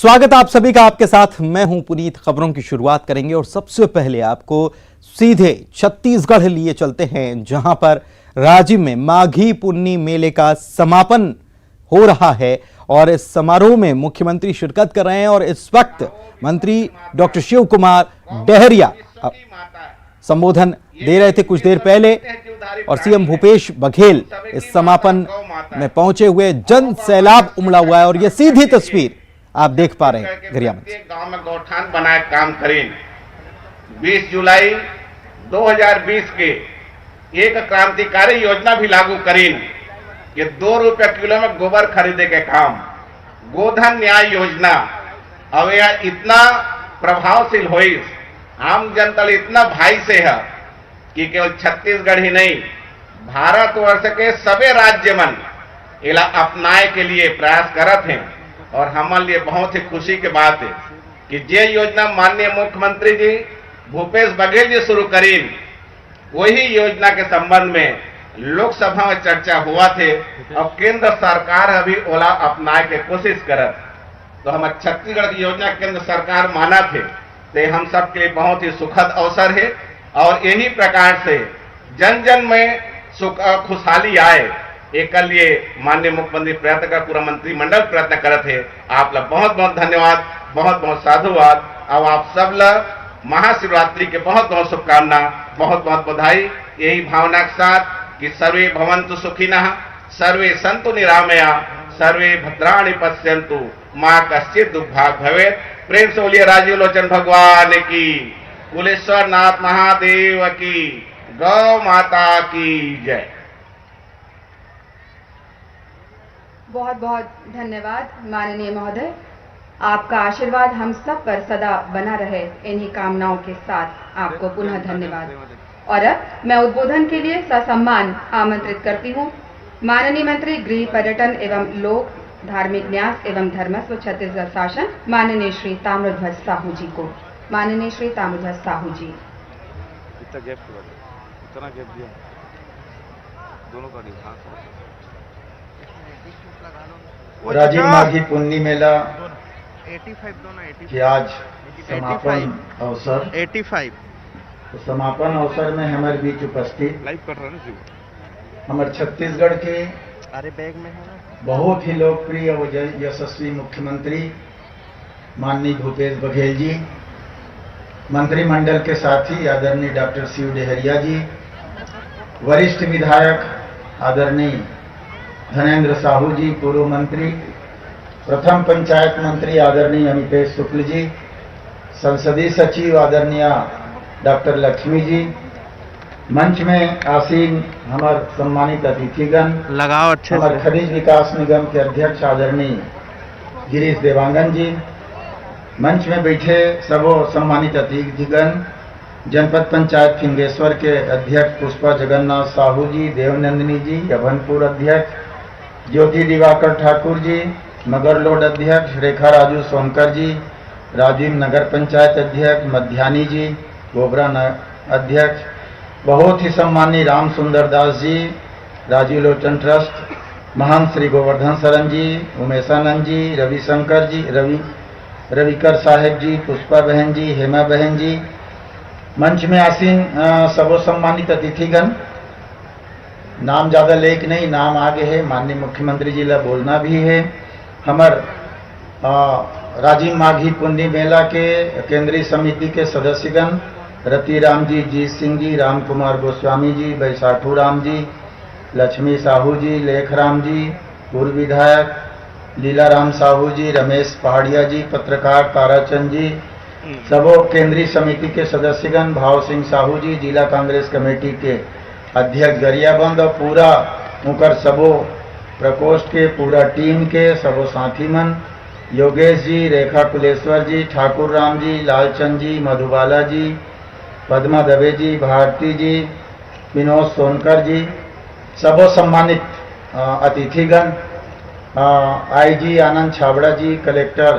स्वागत आप सभी का। आपके साथ मैं हूं पुनीत। खबरों की शुरुआत करेंगे और सबसे पहले आपको सीधे छत्तीसगढ़ लिए चलते हैं, जहां पर राज्य में माघी पुन्नी मेले का समापन हो रहा है और इस समारोह में मुख्यमंत्री शिरकत कर रहे हैं। और इस वक्त मंत्री डॉक्टर शिव कुमार डहरिया संबोधन दे रहे थे कुछ देर पहले और सीएम भूपेश बघेल इस समापन में पहुंचे हुए। जन सैलाब उमड़ा हुआ है और यह सीधी तस्वीर आप देख पा रहे हैं। गरिया गांव में गौठान बनाए काम करें। 20 जुलाई 2020 के एक क्रांतिकारी योजना भी लागू करें कि 2 रुपये किलो में गोबर खरीदे के काम। गोधन न्याय योजना अब यह इतना प्रभावशील हुई, आम जनता इतना भाई से है कि केवल छत्तीसगढ़ ही नहीं, भारतवर्ष के सभी राज्य मन इला अपनाए के लिए प्रयास करत हैं। और हमारे लिए बहुत ही खुशी की बात है कि जे योजना माननीय मुख्यमंत्री जी भूपेश बघेल जी शुरू करीन, वही योजना के संबंध में लोकसभा में चर्चा हुआ थे और केंद्र सरकार अभी ओला अपनाए के कोशिश करत। तो हम छत्तीसगढ़ की योजना केंद्र सरकार माना थे, तो हम सबके लिए बहुत ही सुखद अवसर है। और यही प्रकार से जन जन में सुख खुशहाली आए, एक लिए माननीय मुख्यमंत्री प्रयत्न कर, पूरा मंत्रिमंडल प्रयत्न करते थे। आप लोग बहुत बहुत धन्यवाद, बहुत बहुत साधुवाद। अब आप सब लोग महाशिवरात्रि के बहुत बहुत शुभकामना, बहुत बहुत बधाई। यही भावना के साथ कि सर्वे भवन्तु सुखिनः, सर्वे सन्तु निरामया, सर्वे भद्राणि पश्यन्तु, मां कश्चित् दुर्भाग् भवेत्। प्रेम से बोलिए राजीव लोचन भगवान की, कुलेश्वर नाथ महादेव की, गौ माता की जय। बहुत बहुत धन्यवाद माननीय महोदय। आपका आशीर्वाद हम सब पर सदा बना रहे, इन्हीं कामनाओं के साथ आपको पुनः धन्यवाद। और अब मैं उद्बोधन के लिए ससम्मान आमंत्रित करती हूँ माननीय मंत्री गृह पर्यटन एवं लोक धार्मिक न्यास एवं धर्मस्व छत्तीसगढ़ शासन माननीय श्री ताम्रध्वज साहू जी को। माननीय श्री ताम्रध्वज साहू जी। इतना गैप दिया दोनों का राजीव माघी पुन्नी मेला के आज समापन अवसर 85 तो समापन अवसर में हमारे बीच उपस्थित लाइव कर रहा है हमारे छत्तीसगढ़ के अरे बैग में है बहुत ही लोकप्रिय और यशस्वी मुख्यमंत्री माननीय भूपेश बघेल जी, मंत्रिमंडल के साथी आदरणीय डॉक्टर शिव डहरिया जी, वरिष्ठ विधायक आदरणीय धनेन्द्र साहू जी, पूर्व मंत्री, प्रथम पंचायत मंत्री आदरणीय अमितेश शुक्ल जी, संसदीय सचिव आदरणीय डॉक्टर लक्ष्मी जी, मंच में आसीन हमारे सम्मानित अतिथिगण, लगाओ अच्छे हमारे खनिज विकास निगम के अध्यक्ष आदरणीय गिरीश देवांगन जी, मंच में बैठे सबो सम्मानित अतिथिगण, जनपद पंचायत फिंगेश्वर के अध्यक्ष पुष्पा जगन्नाथ साहू जी, देवनंदिनी जी, यभनपुर अध्यक्ष ज्योति दिवाकर ठाकुर जी, मगरलोड अध्यक्ष रेखा राजू सोनकर जी, राजीव नगर पंचायत अध्यक्ष मध्यानी जी, गोबरा अध्यक्ष, बहुत ही सम्मानीय राम सुंदर दास जी, राजीव लोचन ट्रस्ट, महान श्री गोवर्धन शरण जी, उमेशानंद जी, रविशंकर जी, रविकर साहेब जी, पुष्पा बहन जी, हेमा बहन जी, मंच में आसीन सबो सम्मानित अतिथिगण। नाम ज्यादा लेख नहीं, नाम आगे है, माननीय मुख्यमंत्री जी ला बोलना भी है। हमार राजीव माघी पुन्नी मेला के केंद्रीय समिति के सदस्यगण रतिराम जी, जीत सिंह जी, राम कुमार गोस्वामी जी, बैसाठू राम जी, लक्ष्मी साहू जी, लेखराम जी, पूर्व विधायक लीलाराम साहू जी, रमेश पहाड़िया जी, पत्रकार ताराचंद जी, सबो केंद्रीय समिति के सदस्यगण, भाव सिंह साहू जी, जिला कांग्रेस कमेटी के अध्यक्ष गरियाबंद और पूरा उनकर सबो प्रकोष्ठ के पूरा टीम के सबो साथी मन, योगेश जी, रेखा कुलेश्वर जी, ठाकुर राम जी, लालचंद जी, मधुबाला जी, पद्मा दवे जी, भारती जी, विनोद सोनकर जी, सबो सम्मानित अतिथिगण, आईजी आनंद छाबड़ा जी, कलेक्टर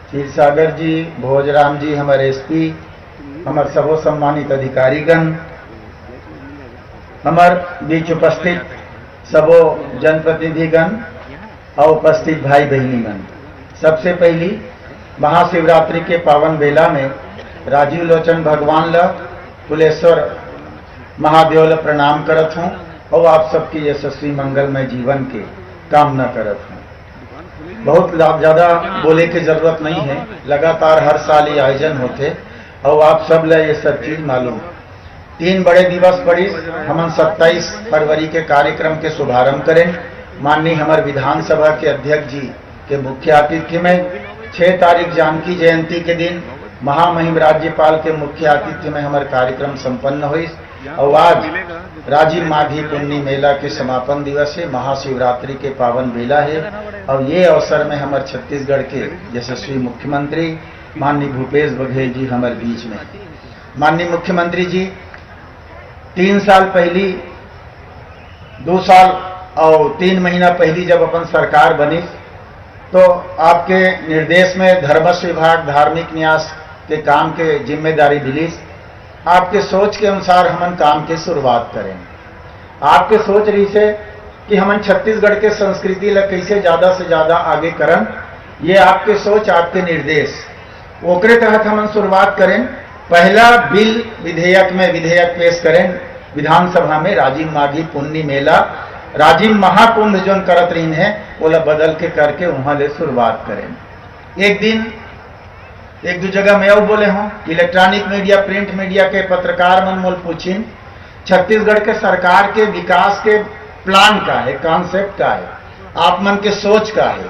क्षीरसागर जी, भोजराम जी, हमारे एसपी, हमारे सबो सम्मानित अधिकारीगण, हमार बीच उपस्थित सबो जनप्रतिनिधिगण और उपस्थित भाई बहनीगण। सबसे पहली महाशिवरात्रि के पावन बेला में राजीव लोचन भगवान ल कुलेश्वर महादेव ल प्रणाम करत हूँ और आप सबकी यशस्वी मंगलमय जीवन के कामना करत हूँ। बहुत ज़्यादा बोले की जरूरत नहीं है, लगातार हर साल ये आयोजन होते और आप सब ल ये सब चीज मालूम। 3 बड़े दिवस पड़ी हमन 27 फरवरी के कार्यक्रम के शुभारंभ करें। माननीय हमारे विधानसभा के अध्यक्ष जी के मुख्य आतिथ्य में 6 तारीख जानकी जयंती के दिन महामहिम राज्यपाल के मुख्य आतिथ्य में हमारे कार्यक्रम संपन्न हुई और आज राजिम माघी पुन्नी मेला के समापन दिवस है, महाशिवरात्रि के पावन बेला है और ये अवसर में हमारे छत्तीसगढ़ के यशस्वी मुख्यमंत्री माननीय भूपेश बघेल जी हमारे बीच में। माननीय मुख्यमंत्री जी 3 साल पहली 2 साल और 3 महीना पहली जब अपन सरकार बनी तो आपके निर्देश में धर्मस्व विभाग धार्मिक न्यास के काम के जिम्मेदारी मिली। आपके सोच के अनुसार हमन काम की शुरुआत करें। आपके सोच रही से कि हमन छत्तीसगढ़ के संस्कृति ला कैसे ज्यादा से ज्यादा आगे करन, ये आपके सोच आपके निर्देश ओकरे तहत हमन शुरुआत करें। पहला बिल विधेयक में विधेयक पेश करें विधानसभा में राजिम माघी पुन्नी मेला राजिम महाकुंभ जो करत रही है वो बदल के करके वहां ले शुरुआत करें। एक दिन 1-2 जगह मैं और बोले हूँ, इलेक्ट्रॉनिक मीडिया प्रिंट मीडिया के पत्रकार मन मोल पूछिन छत्तीसगढ़ के सरकार के विकास के प्लान का है, कॉन्सेप्ट का है, आप मन के सोच का है।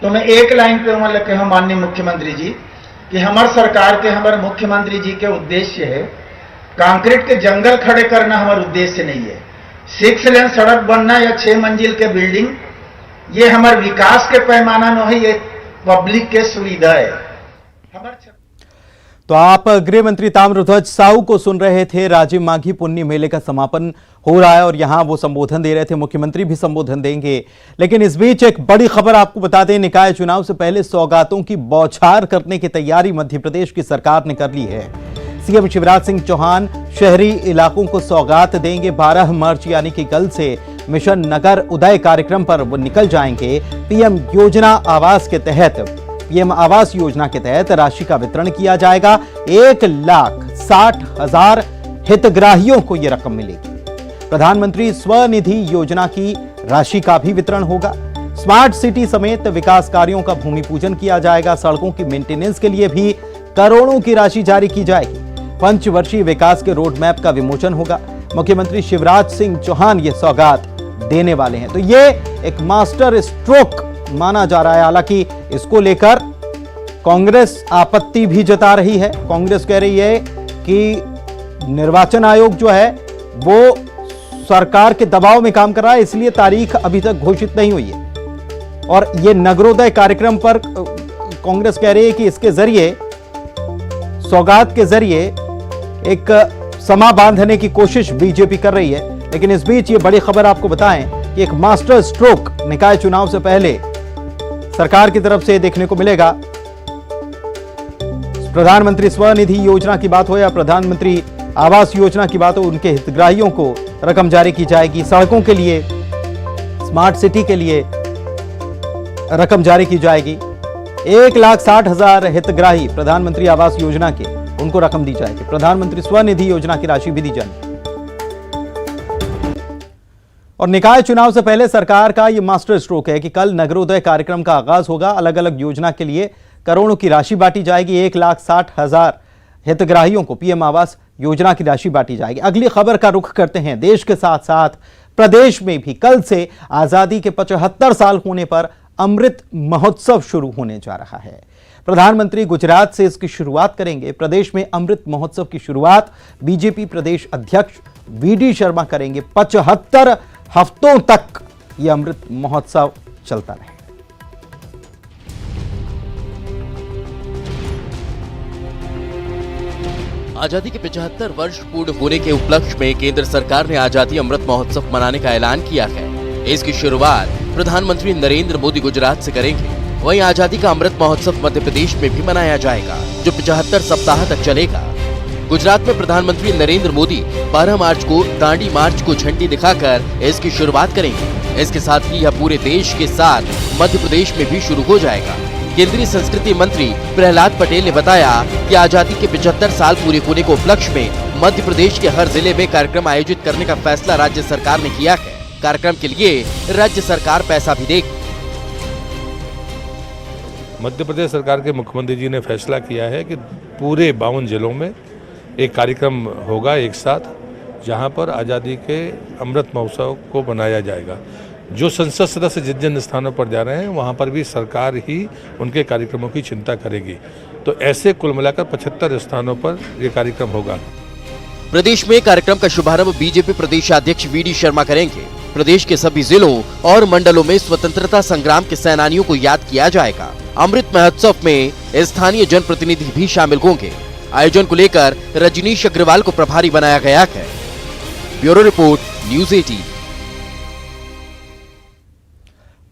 तो मैं एक लाइन पे वहां लिखे हूँ माननीय मुख्यमंत्री जी कि हमारे सरकार के हमारे मुख्यमंत्री जी के उद्देश्य है कंक्रीट के जंगल खड़े करना, हमारा उद्देश्य नहीं है 6 लेन सड़क बनना या 6 मंजिल के बिल्डिंग, ये हमारे विकास के पैमाना में है, ये पब्लिक के सुविधा है। तो आप गृह मंत्री ताम्रध्वज साहू को सुन रहे थे। राजिम माघी पुन्नी मेले का समापन हो रहा है और यहां वो संबोधन दे रहे थे, मुख्यमंत्री भी संबोधन देंगे। लेकिन इस बीच एक बड़ी खबर आपको बता दें, निकाय चुनाव से पहले सौगातों की बौछार करने की तैयारी मध्य प्रदेश की सरकार ने कर ली है। सीएम शिवराज सिंह चौहान शहरी इलाकों को सौगात देंगे। 12 मार्च यानी कि कल से मिशन नगर उदय कार्यक्रम पर वो निकल जाएंगे। पीएम आवास योजना के तहत राशि का वितरण किया जाएगा। 1,60,000 हितग्राहियों को यह रकम मिलेगी। प्रधानमंत्री स्वनिधि योजना की राशि का भी वितरण होगा। स्मार्ट सिटी समेत विकास कार्यों का भूमि पूजन किया जाएगा। सड़कों की मेंटेनेंस के लिए भी करोड़ों की राशि जारी की जाएगी। पंचवर्षीय विकास के रोड मैप का विमोचन होगा। मुख्यमंत्री शिवराज सिंह चौहान ये सौगात देने वाले हैं। तो ये एक मास्टर स्ट्रोक माना जा रहा है। हालांकि इसको लेकर कांग्रेस आपत्ति भी जता रही है। कांग्रेस कह रही है कि निर्वाचन आयोग जो है वो सरकार के दबाव में काम कर रहा है, इसलिए तारीख अभी तक घोषित नहीं हुई है। और ये नगरोदय कार्यक्रम पर कांग्रेस कह रही है कि इसके जरिए, सौगात के जरिए एक समा बांधने की कोशिश बीजेपी कर रही है। लेकिन इस बीच ये बड़ी खबर आपको बताएं कि एक मास्टर स्ट्रोक निकाय चुनाव से पहले सरकार की तरफ से देखने को मिलेगा। प्रधानमंत्री स्वनिधि योजना की बात हो या प्रधानमंत्री आवास योजना की बात हो, उनके हितग्राहियों को रकम जारी की जाएगी। सड़कों के लिए, स्मार्ट सिटी के लिए रकम जारी की जाएगी। 1,60,000 हितग्राही प्रधानमंत्री आवास योजना के, उनको रकम दी जाएगी। प्रधानमंत्री स्वनिधि योजना की राशि भी दी जाएगी। और निकाय चुनाव से पहले सरकार का यह मास्टर स्ट्रोक है कि कल नगरोदय कार्यक्रम का आगाज होगा। अलग अलग योजना के लिए करोड़ों की राशि बांटी जाएगी। 1,60,000 हितग्राहियों को पीएम आवास योजना की राशि बांटी जाएगी। अगली खबर का रुख करते हैं। देश के साथ साथ प्रदेश में भी कल से आजादी के 75 साल होने पर अमृत महोत्सव शुरू होने जा रहा है। प्रधानमंत्री गुजरात से इसकी शुरुआत करेंगे। प्रदेश में अमृत महोत्सव की शुरुआत बीजेपी प्रदेश अध्यक्ष वीडी शर्मा करेंगे। 75 हफ्तों तक यह अमृत महोत्सव चलता रहे। आजादी के 75 वर्ष पूर्ण होने के उपलक्ष्य में केंद्र सरकार ने आजादी अमृत महोत्सव मनाने का ऐलान किया है। इसकी शुरुआत प्रधानमंत्री नरेंद्र मोदी गुजरात से करेंगे। वहीं आजादी का अमृत महोत्सव मध्य प्रदेश में भी मनाया जाएगा, जो 75 सप्ताह तक चलेगा। गुजरात में प्रधानमंत्री नरेंद्र मोदी 12 मार्च को दांडी मार्च को झंडी दिखाकर इसकी शुरुआत करेंगे। इसके साथ ही यह पूरे देश के साथ मध्य प्रदेश में भी शुरू हो जाएगा। केंद्रीय संस्कृति मंत्री प्रहलाद पटेल ने बताया कि आजादी के 75 साल पूरे होने के उपलक्ष्य में मध्य प्रदेश के हर जिले में कार्यक्रम आयोजित करने का फैसला राज्य सरकार ने किया है। कार्यक्रम के लिए राज्य सरकार पैसा भी देगी। मध्य प्रदेश सरकार के मुख्यमंत्री जी ने फैसला किया है कि पूरे 52 जिलों में एक कार्यक्रम होगा एक साथ, जहां पर आज़ादी के अमृत महोत्सव को मनाया जाएगा। जो संसद सदस्य जिन जिन स्थानों पर जा रहे हैं वहां पर भी सरकार ही उनके कार्यक्रमों की चिंता करेगी। तो ऐसे कुल मिलाकर 75 स्थानों पर ये कार्यक्रम होगा। प्रदेश में कार्यक्रम का शुभारंभ बीजेपी प्रदेश अध्यक्ष वी.डी. शर्मा करेंगे। प्रदेश के सभी जिलों और मंडलों में स्वतंत्रता संग्राम के सेनानियों को याद किया जाएगा। अमृत महोत्सव में स्थानीय जनप्रतिनिधि भी शामिल होंगे। आयोजन को लेकर रजनीश अग्रवाल को प्रभारी बनाया गया है। Bureau report, news 18।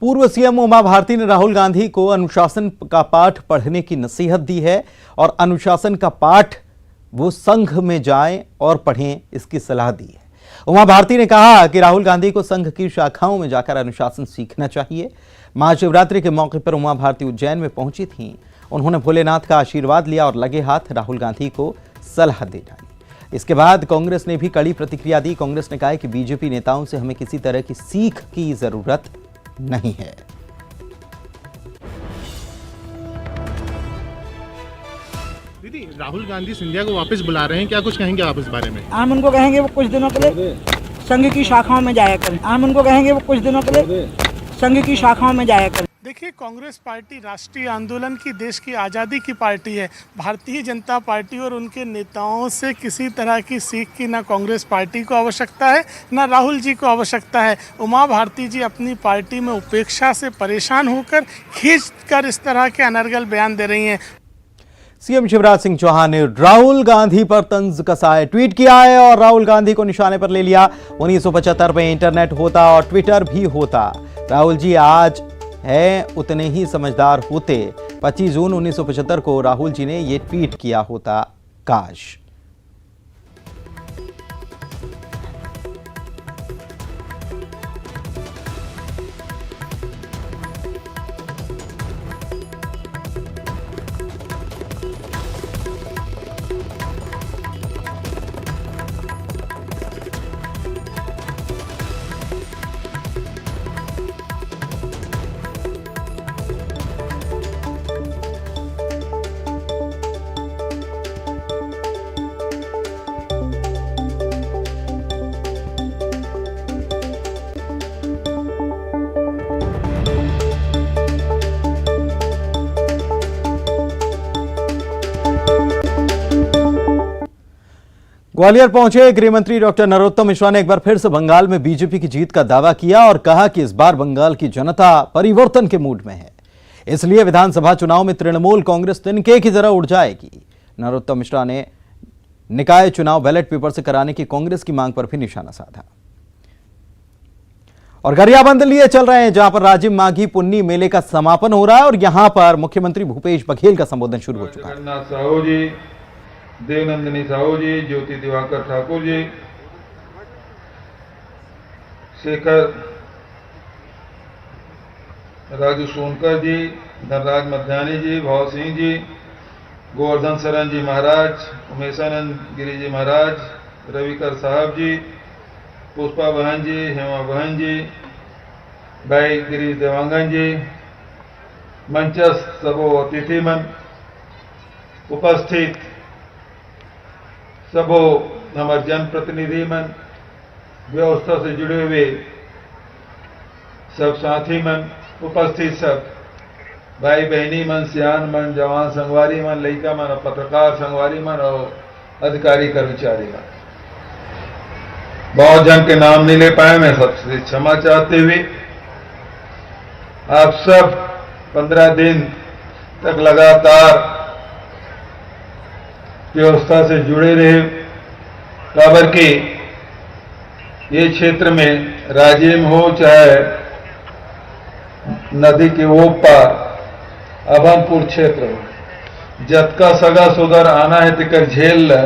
पूर्व सीएम उमा भारती ने राहुल गांधी को अनुशासन का पाठ पढ़ने की नसीहत दी है और अनुशासन का पाठ वो संघ में जाएं और पढ़ें, इसकी सलाह दी है। उमा भारती ने कहा कि राहुल गांधी को संघ की शाखाओं में जाकर अनुशासन सीखना चाहिए। महाशिवरात्रि के मौके पर उमा भारती उज्जैन में पहुंची थीं। उन्होंने भोलेनाथ का आशीर्वाद लिया और लगे हाथ राहुल गांधी को सलाह दे डाली। इसके बाद कांग्रेस ने भी कड़ी प्रतिक्रिया दी। कांग्रेस ने कहा कि बीजेपी नेताओं से हमें किसी तरह की सीख की जरूरत नहीं है। दीदी, राहुल गांधी सिंधिया को वापस बुला रहे हैं, क्या कुछ कहेंगे आप इस बारे में? हम उनको कहेंगे वो कुछ दिनों के लिए संघ की शाखाओं में जाया करें। हम उनको कहेंगे वो कुछ दिनों के लिए संघ की शाखाओं में जाया करें। देखिए, कांग्रेस पार्टी राष्ट्रीय आंदोलन की, देश की आज़ादी की पार्टी है। भारतीय जनता पार्टी और उनके नेताओं से किसी तरह की सीख की ना कांग्रेस पार्टी को आवश्यकता है, ना राहुल जी को आवश्यकता है। उमा भारती जी अपनी पार्टी में उपेक्षा से परेशान होकर खींचकर इस तरह के अनर्गल बयान दे रही हैं। सीएम शिवराज सिंह चौहान ने राहुल गांधी पर तंज कसा है, ट्वीट किया है और राहुल गांधी को निशाने पर ले लिया। 1975 में इंटरनेट होता और ट्विटर भी होता, राहुल जी आज है उतने ही समझदार होते। 25 जून 1975 को राहुल जी ने यह ट्वीट किया होता, काश। ग्वालियर पहुंचे गृह मंत्री डॉक्टर नरोत्तम मिश्रा ने एक बार फिर से बंगाल में बीजेपी की जीत का दावा किया और कहा कि इस बार बंगाल की जनता परिवर्तन के मूड में है, इसलिए विधानसभा चुनाव में तृणमूल कांग्रेस तिनके की तरह उड़ जाएगी। नरोत्तम मिश्रा ने निकाय चुनाव बैलेट पेपर से कराने की कांग्रेस की मांग पर भी निशाना साधा। और गरियाबंद लिए चल रहे हैं, जहां पर राजिम माघी पुन्नी मेले का समापन हो रहा है और यहां पर मुख्यमंत्री भूपेश बघेल का संबोधन शुरू हो चुका है। देवनंदिनी साहू जी, ज्योति दिवाकर ठाकुर जी, शेखर राजू सोनकर जी, धनराज मध्यानी जी, भाव सिंह जी, गोवर्धन शरण जी महाराज, उमेशानंद गिरी जी महाराज, रविकर साहब जी, पुष्पा बहन जी, हेमा बहन जी, भाई गिरीश देवांगन जी, मंचस्थ सबो अतिथिमन, उपस्थित सबो हमारे जनप्रतिनिधि मन, व्यवस्था से जुड़े हुए सब साथी मन, उपस्थित सब भाई बहनी मन, सियान मन, जवान संगवारी मन, लड़का मन, पत्रकार संगवारी मन और अधिकारी कर्मचारी मन, बहुत जन के नाम नहीं ले पाए, मैं सबसे क्षमा चाहते हुए आप सब 15 दिन तक लगातार व्यवस्था से जुड़े रहे। खबर की ये क्षेत्र में राजिम हो चाहे नदी के वो पार अभनपुर क्षेत्र हो, जतका सगा सुधर आना है तिकर झेल ल।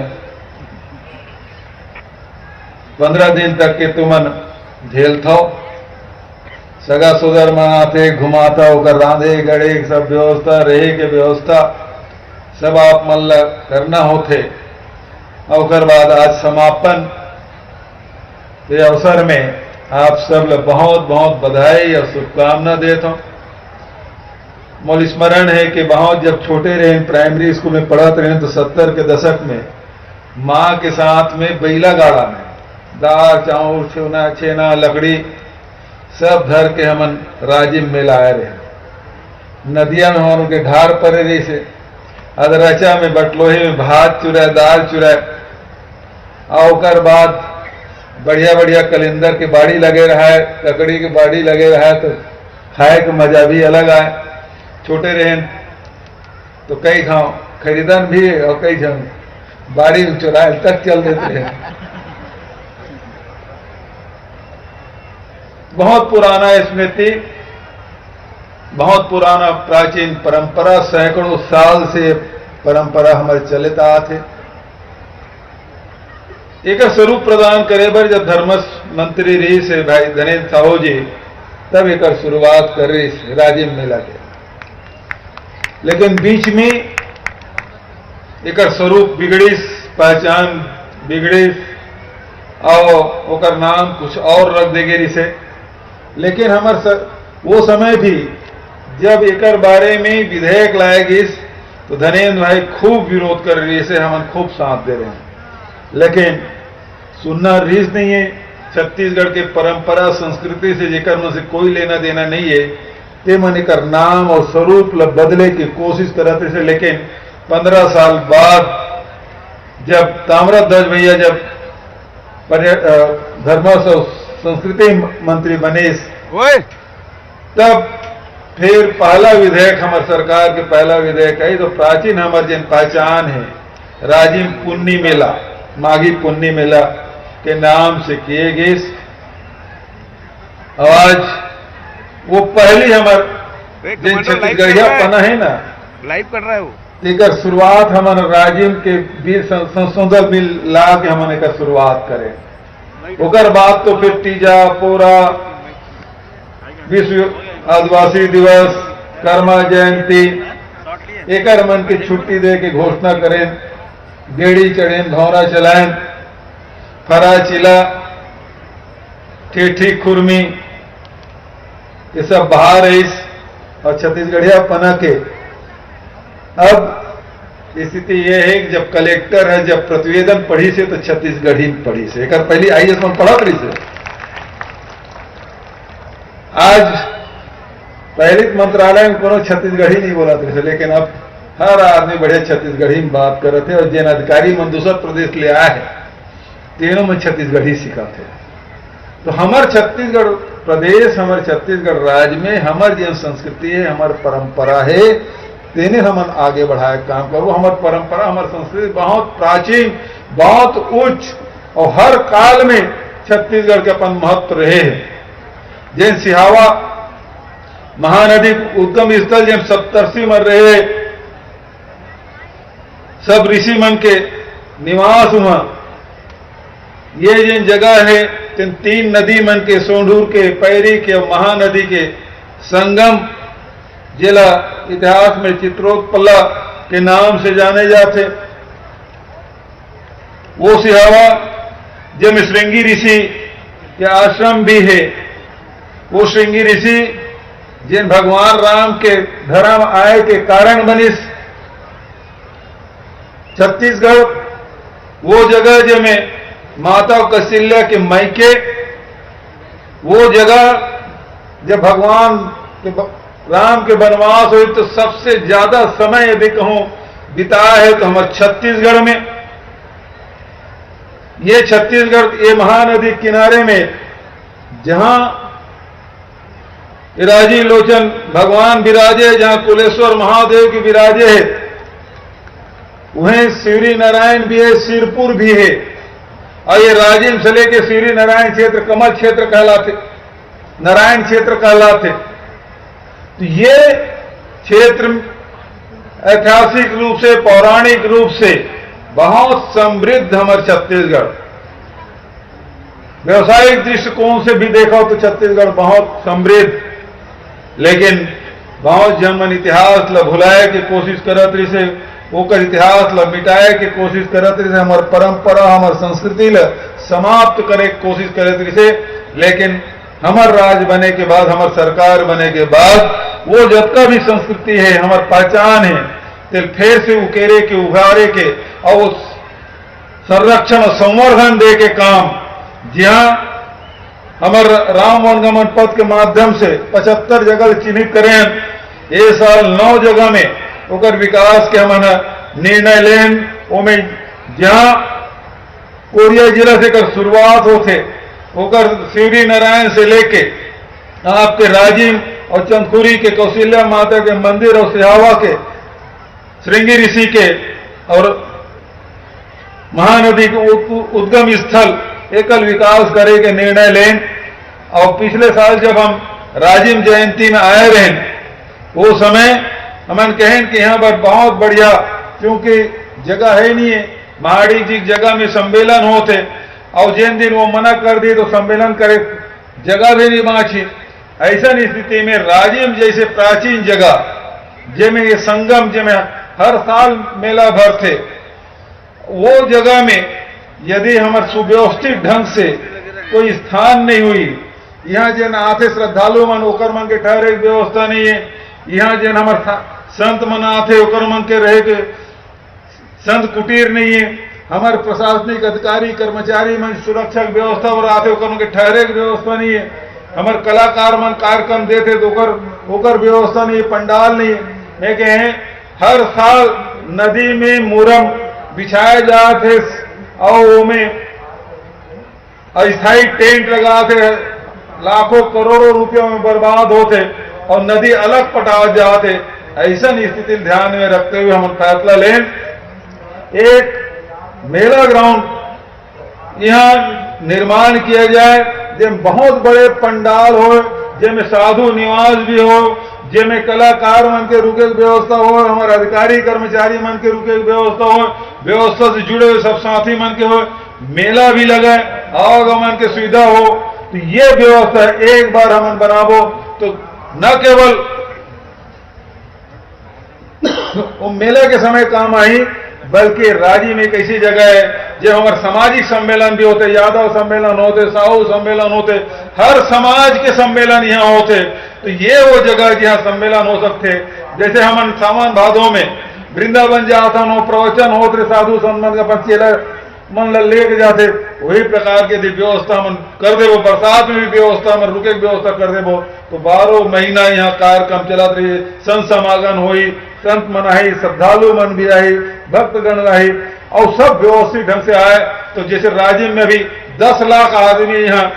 15 दिन तक के तुमन झेल थो, सगा सुधर मना थे घुमाता होकर रांधे गड़े सब व्यवस्था रहे के व्यवस्था सब आप मल्ल करना होते। और बाद आज समापन के अवसर में आप सब लोग बहुत बहुत बधाई और शुभकामना देता हूं। मोल स्मरण है कि बहुत जब छोटे रहे प्राइमरी स्कूल में पढ़ते रहे तो 70 के दशक में माँ के साथ में बैला गाड़ा में दाल चाउर छेना छेना लकड़ी सब धर के हमन राजिम में लाए रहे। नदिया में हम उनके ढार परे रही से अदरचा में बटलोही में भात चुराए दाल चुराए। और बाद बढ़िया बढ़िया कलिंदर के बाड़ी लगे रहा है ककड़ी के बाड़ी लगे रहा है तो खाए का मजा भी अलग आए। छोटे रहे तो कई खाओ खरीदन भी और कई जन बाड़ी चुराए तक चल देते हैं। बहुत पुराना स्मृति बहुत पुराना प्राचीन परंपरा सैकड़ों साल से परंपरा हमारे चलते आते। एक स्वरूप प्रदान करे बर जब धर्म मंत्री रही से भाई धनेन्द्र साहू जी तब एक शुरुआत कर रही राजिम मेला के। लेकिन बीच में एक स्वरूप बिगड़िस पहचान बिगड़िस और ओकर नाम कुछ और रख देगे रिसे। लेकिन हमारे वो समय भी जब एक बारे में विधेयक लाए गिस तो धनेन्द्र भाई खूब विरोध कर रही से हम खूब साथ दे रहे हैं। लेकिन सुनना रीस नहीं है। छत्तीसगढ़ के परंपरा संस्कृति से जेकर मन से कोई लेना देना नहीं है ते मन एक नाम और स्वरूप बदले की कोशिश करते थे। लेकिन 15 साल बाद जब ताम्रध्वज भैया जब धर्म संस्कृति मंत्री बने तब फिर पहला विधेयक हमारे सरकार के पहला विधेयक है तो प्राचीन हमारे जिन पहचान है राजिम पुन्नी मेला माघी पुन्नी मेला के नाम से किए गए। आज वो पहली हमारे जिन छत्तीसगढ़िया पना है ना लाइव कर रहा है वो तेकर शुरुआत हमारे राजिम के बीर संशोधन बिल ला के हमने का शुरुआत करें। ओकर बाद तो फिर तीजा पोरा विश्व आदिवासी दिवस कर्मा जयंती एक मन की छुट्टी दे के घोषणा करें। गेड़ी चढ़ें भौरा चलाएं फरा चिला ठेठी खुरमी ये सब बाहर है और छत्तीसगढ़िया पना के। अब स्थिति यह है कि जब कलेक्टर है जब प्रतिवेदन पढ़ी से तो छत्तीसगढ़ी पढ़ी से एक पहली IAS में पढ़ा पढ़ी से। आज पहले मंत्रालय में कोनो छत्तीसगढ़ी नहीं बोला थे लेकिन अब हर आदमी बढ़िया छत्तीसगढ़ी में बात कर रहे थे और जिन अधिकारी मन दूसरा प्रदेश ले आए हैं तीनों में छत्तीसगढ़ी सीखा थे। तो हमारे छत्तीसगढ़ प्रदेश हमारे छत्तीसगढ़ राज्य में हमारी जिन संस्कृति है हमारी परंपरा है तेने हम आगे बढ़ाए काम करो। हमारी परंपरा हमारी संस्कृति बहुत प्राचीन बहुत उच्च और हर काल में छत्तीसगढ़ के अपन महत्व रहे हैं। जिन सिहावा महानदी उद्गम स्थल जब सप्तर्षि मन रहे सब ऋषि मन के निवास हुआ ये जिन जगह है जिन 3 नदी मन के सोंढूर के पैरी के और महानदी के संगम जिला इतिहास में चित्रोत्पला के नाम से जाने जाते। वो सिहावा जब श्रृंगी ऋषि के आश्रम भी है। वो श्रृंगी ऋषि जिन भगवान राम के धर्म आय के कारण बनिस। छत्तीसगढ़ वो जगह जिसमें माता कौशल्या के मायके वो जगह जब भगवान के राम के वनवास हुए तो सबसे ज्यादा समय यदि कहूं बिताया है तो हमारे छत्तीसगढ़ में। ये छत्तीसगढ़ ये महानदी किनारे में जहां राजी लोचन भगवान विराजे जहां कुलेश्वर महादेव की विराजे है वहीं शिवरी नारायण भी है सिरपुर भी है और ये राजिम से लेके शिवरी नारायण क्षेत्र कमल क्षेत्र कहलाते नारायण क्षेत्र कहलाते। तो ये क्षेत्र ऐतिहासिक रूप से पौराणिक रूप से बहुत समृद्ध हमारे छत्तीसगढ़। व्यवसायिक दृष्टिकोण से भी देखो तो छत्तीसगढ़ बहुत समृद्ध लेकिन बहुत जमन इतिहास ला भुलाए के कोशिश करत रही से, ओकर इतिहास ला मिटाए के कोशिश करत रही से, हमार परंपरा हमार संस्कृति ला समाप्त करे के कोशिश करत रही से। लेकिन हमार राज बने के बाद, हमार सरकार बने के बाद वो जबका भी संस्कृति है, हमार पहचान है, तो फिर से उकेरे के उभारे के और संरक्षण और संवर्धन दे के काम, जहां हमार राम वनगमन पथ के माध्यम से 75 जगह चिन्हित करें, ये साल 9 जगह में ओकर विकास के हमने निर्णय लेन, ओमें जहां कोरिया जिला से कर शुरुआत होते, ओकर शिवरी नारायण से लेके आपके राजिम और चंदखुरी के कौशल्या माता के मंदिर और सिहावा के श्रृंगी ऋषि के और महानदी के उद्गम स्थल एकल विकास करे के निर्णय लें। और पिछले साल जब हम राजिम जयंती में आए रहे, वो समय हमन कहें कि यहाँ पर बहुत बढ़िया, क्योंकि जगह है नहीं है, महाड़ी जी जगह में सम्मेलन होते, और जिन दिन वो मना कर दी तो सम्मेलन करे जगह भी नहीं बाँची। ऐसा स्थिति में राजिम जैसे प्राचीन जगह जिसमें ये संगम, जिसमें हर साल मेला भर थे, वो जगह में यदि हमारे सुव्यवस्थित ढंग से कोई स्थान नहीं हुई, यहाँ जिन आते श्रद्धालु मन ओकर मन के ठहरे की व्यवस्था नहीं है, यहाँ जिन हमारे संत मन आते ओकर मन के रहे के संत कुटीर नहीं है, हमारे प्रशासनिक अधिकारी कर्मचारी मन सुरक्षा की व्यवस्था और आते ओकर मन के ठहरे की व्यवस्था नहीं है, हमारे कलाकार मन कार्यक्रम देते तो ओकर व्यवस्था नहीं है, पंडाल नहीं है। मैं कहे हर साल नदी में मुरम बिछाए जाते और में अस्थायी टेंट लगाते, लाखों करोड़ों रुपयों में बर्बाद होते और नदी अलग पटा जाते। ऐसा स्थिति ध्यान में रखते हुए हम फैसला लें, एक मेला ग्राउंड यहाँ निर्माण किया जाए, जिसमें बहुत बड़े पंडाल हो, जिसमें साधु निवास भी हो, जिसमें कलाकार मन के रुके की व्यवस्था हो, हमारे अधिकारी कर्मचारी मन के रुके की व्यवस्था हो, व्यवस्था से जुड़े हुए सब साथी मन के हो, मेला भी लगे, आवागमन की सुविधा हो। तो ये व्यवस्था एक बार हम बनाबो तो न केवल वो मेले के समय काम आई, बल्कि राज्य में एक ऐसी जगह है जो हमारे सामाजिक सम्मेलन भी होते, यादव सम्मेलन होते, साहू सम्मेलन होते, हर समाज के सम्मेलन यहाँ होते। तो ये वो जगह जहाँ सम्मेलन हो सकते, जैसे हम सावन भादों में वृंदावन जाता हो, प्रवचन होते, साधु संत का पंचेला मन लेके जाते, वही प्रकार के व्यवस्था मन कर दे। वो बरसात में भी व्यवस्था मन रुके व्यवस्था कर दे, वो तो 12 महीना यहाँ कार्यक्रम चलत रही, संत समागम हुई, संत मन आई, श्रद्धालु मन भी आई, भक्तगण रही, और सब व्यवस्थित ढंग से आए। तो जैसे राज्य में भी 10 लाख आदमी यहाँ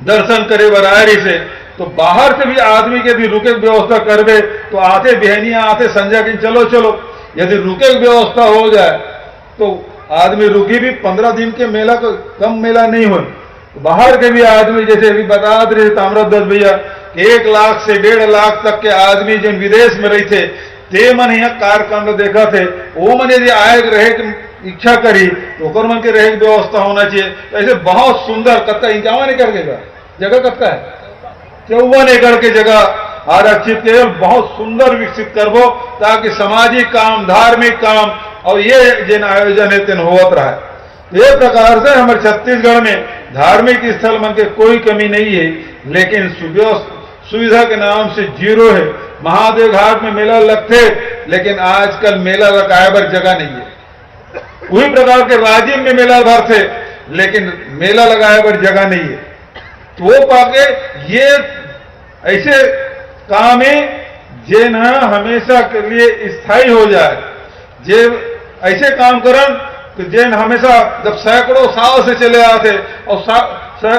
दर्शन करे बरायरी से, तो बाहर से भी आदमी के भी रुके व्यवस्था कर दे, तो आते बहनियां आते संजय की चलो चलो, यदि रुके व्यवस्था हो जाए तो आदमी रुकी भी 15 दिन के मेला को कम मेला नहीं हो। बाहर के भी आदमी, जैसे अभी बता रहे ताम्रध्वज भैया, 1 लाख से 1.5 लाख तक के आदमी जिन विदेश में रही थे, ते मन यहाँ कार्यक्रम देखा थे, वो मन यदि आए रहे इच्छा करी तो ओकर मन के रहे की व्यवस्था होना चाहिए। तो ऐसे बहुत सुंदर, कत्ता 51 एकड़ के जगह कत्ता है, 54 एकड़ के जगह आरक्षित के बहुत सुंदर विकसित करबो, ताकि सामाजिक काम, धार्मिक काम और ये जिन आयोजन है तीन होत रहा है। ये प्रकार से हमारे छत्तीसगढ़ में धार्मिक स्थल मन के कोई कमी नहीं है, लेकिन सुविधा के नाम से जीरो है। महादेव घाट में मेला लगते, लेकिन आजकल मेला लगाए पर जगह नहीं है। वही प्रकार के राज्य में मेला भरते, लेकिन मेला लगाए पर जगह नहीं है। तो वो पाके ये ऐसे काम है जे न हमेशा के लिए स्थायी हो जाए, जे ऐसे काम करन तो जैन हमेशा जब सैकड़ों साल से चले आते और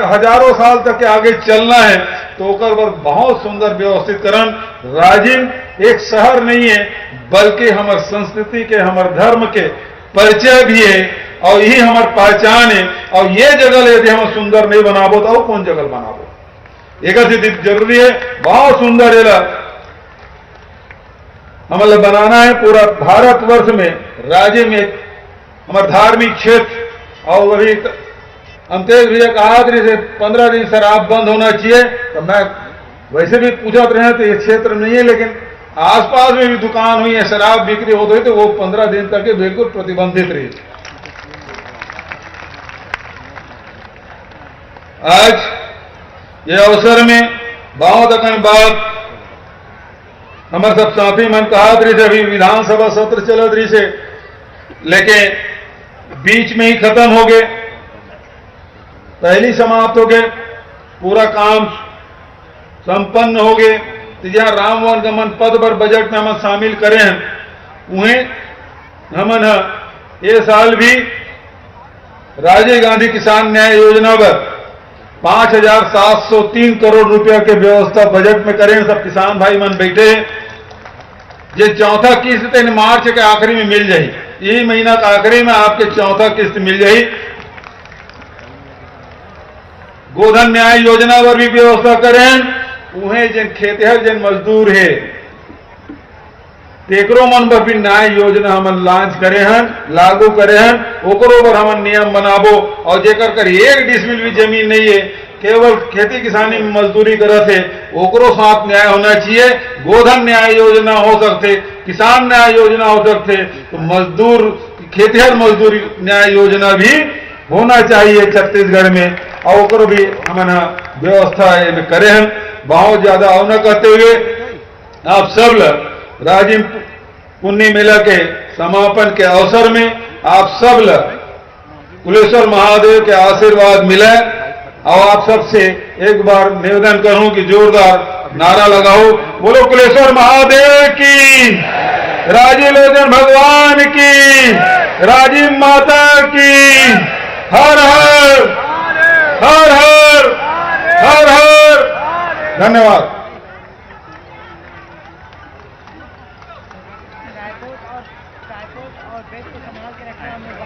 हजारों साल तक के आगे चलना है, तो ओकर पर बहुत सुंदर व्यवस्थित करन। राजिम एक शहर नहीं है, बल्कि हमारे संस्कृति के, हमारे धर्म के परिचय भी है, और यही हमारी पहचान है। और ये जगह यदि हम सुंदर नहीं बनाबो तो कौन जगह बनाबो, एक जरूरी है। बहुत सुंदर है हमें बनाना है। पूरा भारतवर्ष में राज्य में हमारे धार्मिक क्षेत्र, और वही अंतेश भैया कहा से 15 दिन शराब बंद होना चाहिए। तो मैं वैसे भी पूछत रहे तो ये क्षेत्र नहीं है, लेकिन आसपास में भी दुकान हुई है, शराब बिक्री होती है, तो वो 15 दिन तक बिल्कुल प्रतिबंधित रही। आज ये अवसर में बहुत अकन बात हमारे सब साथी मन कहा रही थे, अभी विधानसभा सत्र चलत रही से, लेकिन बीच में ही खत्म हो गए, पहली समाप्त हो गए, पूरा काम संपन्न हो गए। तो जहाँ राम वन गमन पद पर बजट में हम शामिल करें हैं, उन्हें हमन ये साल भी राजीव गांधी किसान न्याय योजना पर 5,703 करोड़ रुपया के व्यवस्था बजट में करें। सब किसान भाई मन बैठे हैं, ये चौथा किस्त मार्च के आखिरी में मिल जाए, यही महीना का आखिरी में आपके चौथा किस्त मिल जाए। गोधन न्याय योजना पर भी व्यवस्था करें, उन्हें जिन खेतिहर जिन मजदूर है तेकरो मन पर भी न्याय योजना हम लॉन्च करे हैं, लागू करे हैं, ओकरो पर हम नियम बनाबो। और जेकर कर 1 डिसमिल भी जमीन नहीं है, केवल खेती किसानी में मजदूरी करत है, ओकरो साथ न्याय होना चाहिए। गोधन न्याय योजना हो सकते, किसान न्याय योजना हो सकते, तो मजदूर खेतिहर मजदूरी न्याय योजना भी होना चाहिए छत्तीसगढ़ में, और ओकरो भी हम व्यवस्था करे हैं। बहुत ज्यादा और न करते हुए आप सब राजीव पुण्य मेला के समापन के अवसर में आप सब कुलेश्वर महादेव के आशीर्वाद मिले, और आप सबसे एक बार निवेदन करूं कि जोरदार नारा लगाओ, बोलो कुलेश्वर महादेव की, राजीव लोचन भगवान की, राजीव माता की, हर हर हर हर हर हर। धन्यवाद।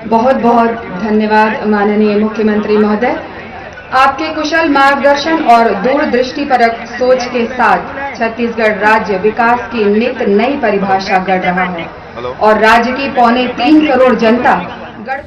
बहुत बहुत धन्यवाद माननीय मुख्यमंत्री महोदय। आपके कुशल मार्गदर्शन और दूरदृष्टिपरक सोच के साथ छत्तीसगढ़ राज्य विकास की नित नई परिभाषा गढ़ रहा है और राज्य की 3.25 करोड़ जनता गढ़